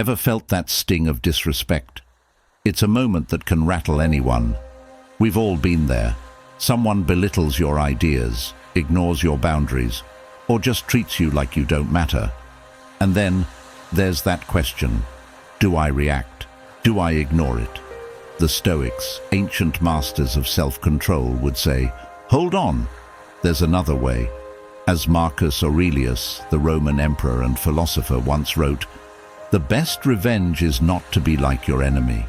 Ever felt that sting of disrespect? It's a moment that can rattle anyone. We've all been there. Someone belittles your ideas, ignores your boundaries, or just treats you like you don't matter. And then there's that question: do I react? Do I ignore it? The Stoics, ancient masters of self-control, would say, hold on, there's another way. As Marcus Aurelius, the Roman emperor and philosopher, once wrote, "The best revenge is not to be like your enemy."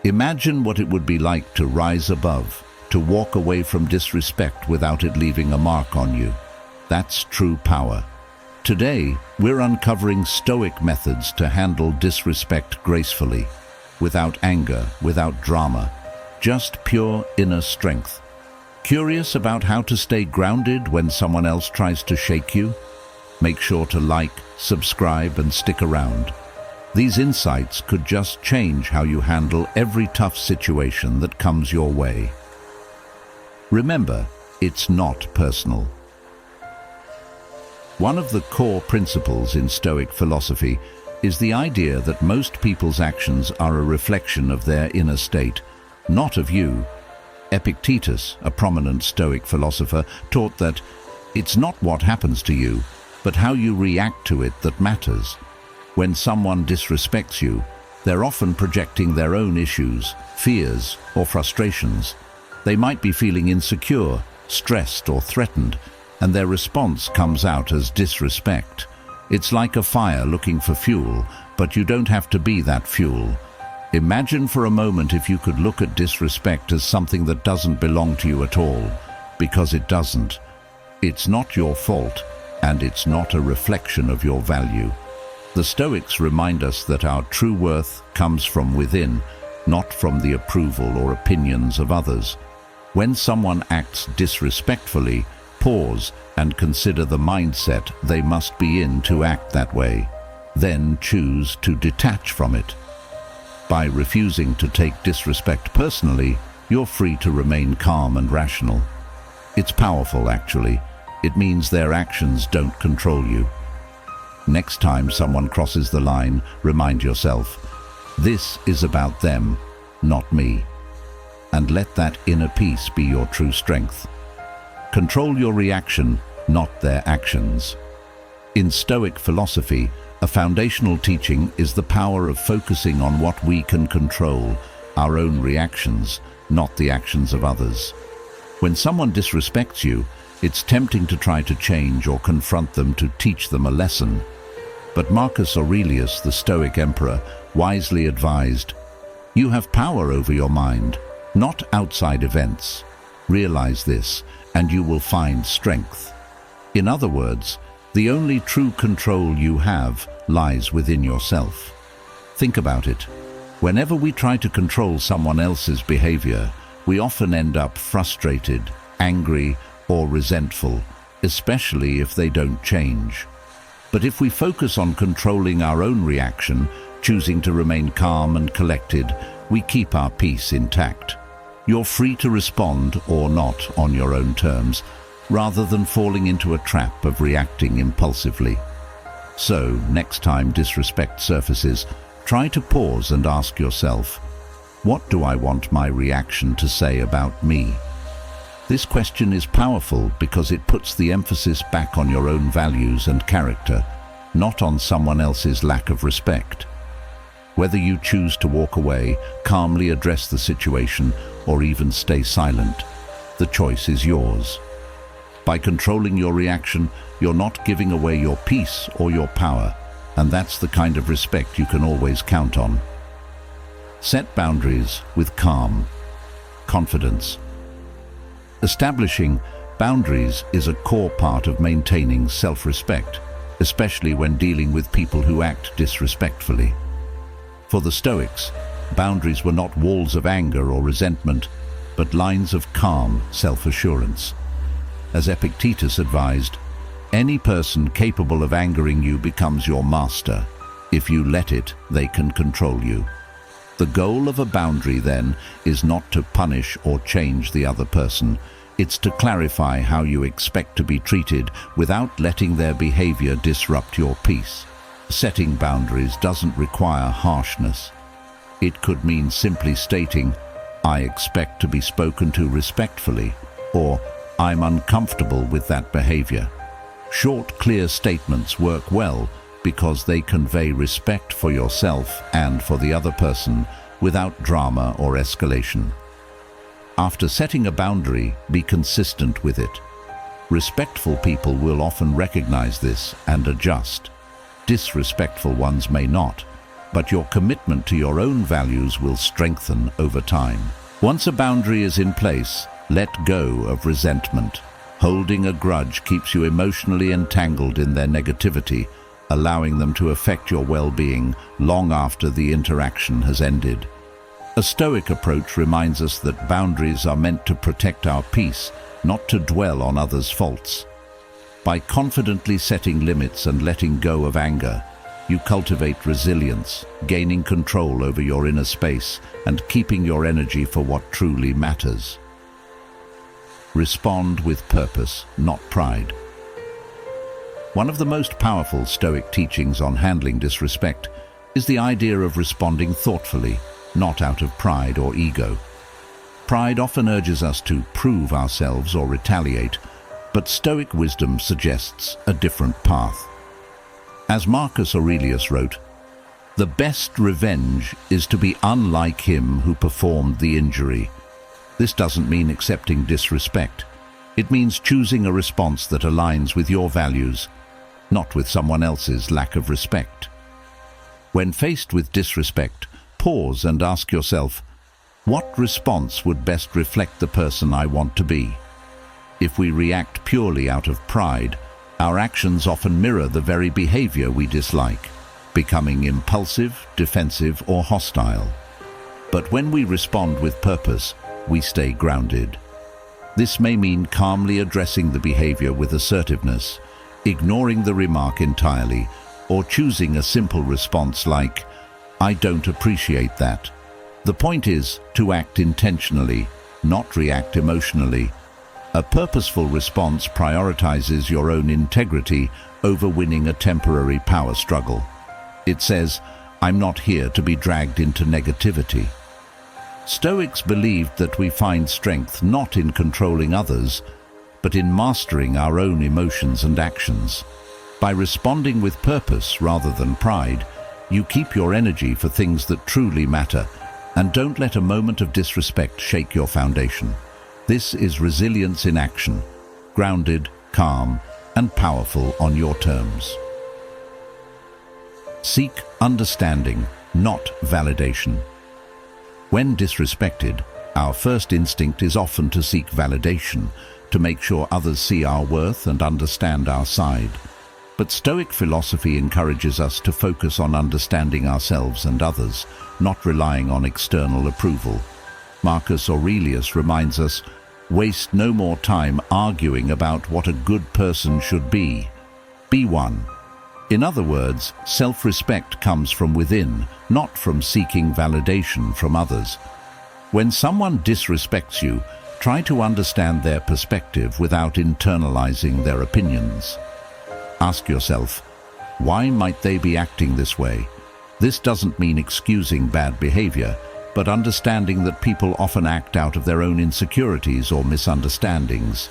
Imagine what it would be like to rise above, to walk away from disrespect without it leaving a mark on you. That's true power. Today, we're uncovering Stoic methods to handle disrespect gracefully, without anger, without drama, just pure inner strength. Curious about how to stay grounded when someone else tries to shake you? Make sure to like, subscribe, and stick around. These insights could just change how you handle every tough situation that comes your way. Remember, it's not personal. One of the core principles in Stoic philosophy is the idea that most people's actions are a reflection of their inner state, not of you. Epictetus, a prominent Stoic philosopher, taught that it's not what happens to you, but how you react to it that matters. When someone disrespects you, they're often projecting their own issues, fears, or frustrations. They might be feeling insecure, stressed, or threatened, and their response comes out as disrespect. It's like a fire looking for fuel, but you don't have to be that fuel. Imagine for a moment if you could look at disrespect as something that doesn't belong to you at all, because it doesn't. It's not your fault, and it's not a reflection of your value. The Stoics remind us that our true worth comes from within, not from the approval or opinions of others. When someone acts disrespectfully, pause and consider the mindset they must be in to act that way. Then choose to detach from it. By refusing to take disrespect personally, you're free to remain calm and rational. It's powerful, actually. It means their actions don't control you. Next time someone crosses the line, remind yourself, this is about them, not me. And let that inner peace be your true strength. Control your reaction, not their actions. In Stoic philosophy, a foundational teaching is the power of focusing on what we can control, our own reactions, not the actions of others. When someone disrespects you, it's tempting to try to change or confront them to teach them a lesson. But Marcus Aurelius, the Stoic emperor, wisely advised, "You have power over your mind, not outside events. Realize this, and you will find strength." In other words, the only true control you have lies within yourself. Think about it. Whenever we try to control someone else's behavior, we often end up frustrated, angry, or resentful, especially if they don't change. But if we focus on controlling our own reaction, choosing to remain calm and collected, we keep our peace intact. You're free to respond or not on your own terms, rather than falling into a trap of reacting impulsively. So, next time disrespect surfaces, try to pause and ask yourself, what do I want my reaction to say about me? This question is powerful because it puts the emphasis back on your own values and character, not on someone else's lack of respect. Whether you choose to walk away, calmly address the situation, or even stay silent, the choice is yours. By controlling your reaction, you're not giving away your peace or your power, and that's the kind of respect you can always count on. Set boundaries with calm, confidence. Establishing boundaries is a core part of maintaining self-respect, especially when dealing with people who act disrespectfully. For the Stoics, boundaries were not walls of anger or resentment, but lines of calm self-assurance. As Epictetus advised, any person capable of angering you becomes your master. If you let it, they can control you. The goal of a boundary, then, is not to punish or change the other person. It's to clarify how you expect to be treated without letting their behavior disrupt your peace. Setting boundaries doesn't require harshness. It could mean simply stating, "I expect to be spoken to respectfully," or "I'm uncomfortable with that behavior." Short, clear statements work well because they convey respect for yourself and for the other person without drama or escalation. After setting a boundary, be consistent with it. Respectful people will often recognize this and adjust. Disrespectful ones may not, but your commitment to your own values will strengthen over time. Once a boundary is in place, let go of resentment. Holding a grudge keeps you emotionally entangled in their negativity, allowing them to affect your well-being long after the interaction has ended. A Stoic approach reminds us that boundaries are meant to protect our peace, not to dwell on others' faults. By confidently setting limits and letting go of anger, you cultivate resilience, gaining control over your inner space and keeping your energy for what truly matters. Respond with purpose, not pride. One of the most powerful Stoic teachings on handling disrespect is the idea of responding thoughtfully, not out of pride or ego. Pride often urges us to prove ourselves or retaliate, but Stoic wisdom suggests a different path. As Marcus Aurelius wrote, "The best revenge is to be unlike him who performed the injury." This doesn't mean accepting disrespect. It means choosing a response that aligns with your values, not with someone else's lack of respect. When faced with disrespect, pause and ask yourself, what response would best reflect the person I want to be? If we react purely out of pride, our actions often mirror the very behavior we dislike, becoming impulsive, defensive, or hostile. But when we respond with purpose, we stay grounded. This may mean calmly addressing the behavior with assertiveness, ignoring the remark entirely, or choosing a simple response like, "I don't appreciate that." The point is to act intentionally, not react emotionally. A purposeful response prioritizes your own integrity over winning a temporary power struggle. It says, "I'm not here to be dragged into negativity." Stoics believed that we find strength not in controlling others, but in mastering our own emotions and actions. By responding with purpose rather than pride, you keep your energy for things that truly matter, and don't let a moment of disrespect shake your foundation. This is resilience in action, grounded, calm, and powerful on your terms. Seek understanding, not validation. When disrespected, our first instinct is often to seek validation, to make sure others see our worth and understand our side. But Stoic philosophy encourages us to focus on understanding ourselves and others, not relying on external approval. Marcus Aurelius reminds us, "Waste no more time arguing about what a good person should be. Be one." In other words, self-respect comes from within, not from seeking validation from others. When someone disrespects you, try to understand their perspective without internalizing their opinions. Ask yourself, why might they be acting this way? This doesn't mean excusing bad behavior, but understanding that people often act out of their own insecurities or misunderstandings.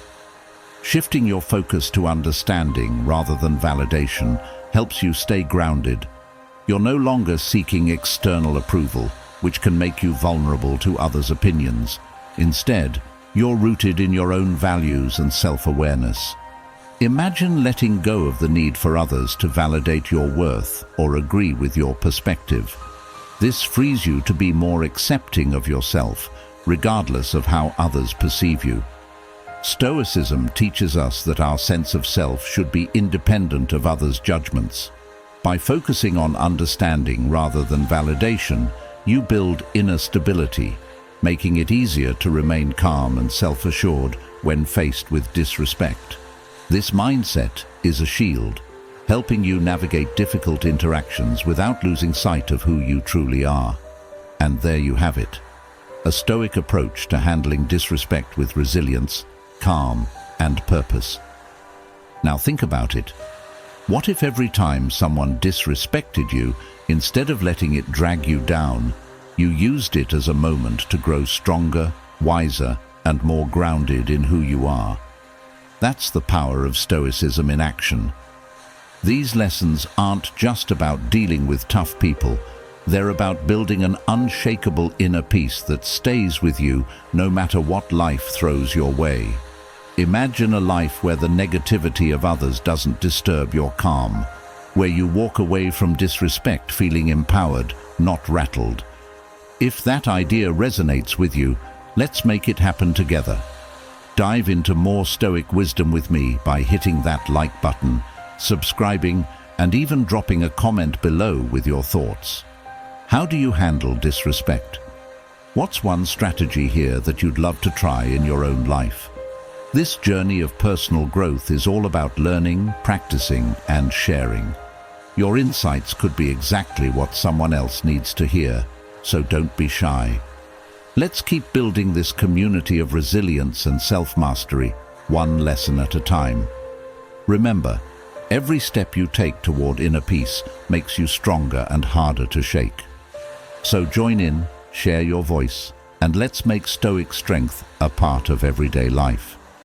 Shifting your focus to understanding rather than validation helps you stay grounded. You're no longer seeking external approval, which can make you vulnerable to others' opinions. Instead, you're rooted in your own values and self-awareness. Imagine letting go of the need for others to validate your worth or agree with your perspective. This frees you to be more accepting of yourself, regardless of how others perceive you. Stoicism teaches us that our sense of self should be independent of others' judgments. By focusing on understanding rather than validation, you build inner stability, making it easier to remain calm and self-assured when faced with disrespect. This mindset is a shield, helping you navigate difficult interactions without losing sight of who you truly are. And there you have it, a Stoic approach to handling disrespect with resilience, calm, and purpose. Now think about it. What if every time someone disrespected you, instead of letting it drag you down, you used it as a moment to grow stronger, wiser, and more grounded in who you are? That's the power of Stoicism in action. These lessons aren't just about dealing with tough people. They're about building an unshakable inner peace that stays with you no matter what life throws your way. Imagine a life where the negativity of others doesn't disturb your calm, where you walk away from disrespect feeling empowered, not rattled. If that idea resonates with you, let's make it happen together. Dive into more Stoic wisdom with me by hitting that like button, subscribing, and even dropping a comment below with your thoughts. How do you handle disrespect? What's one strategy here that you'd love to try in your own life? This journey of personal growth is all about learning, practicing, and sharing. Your insights could be exactly what someone else needs to hear, so don't be shy. Let's keep building this community of resilience and self-mastery, one lesson at a time. Remember, every step you take toward inner peace makes you stronger and harder to shake. So join in, share your voice, and let's make Stoic strength a part of everyday life.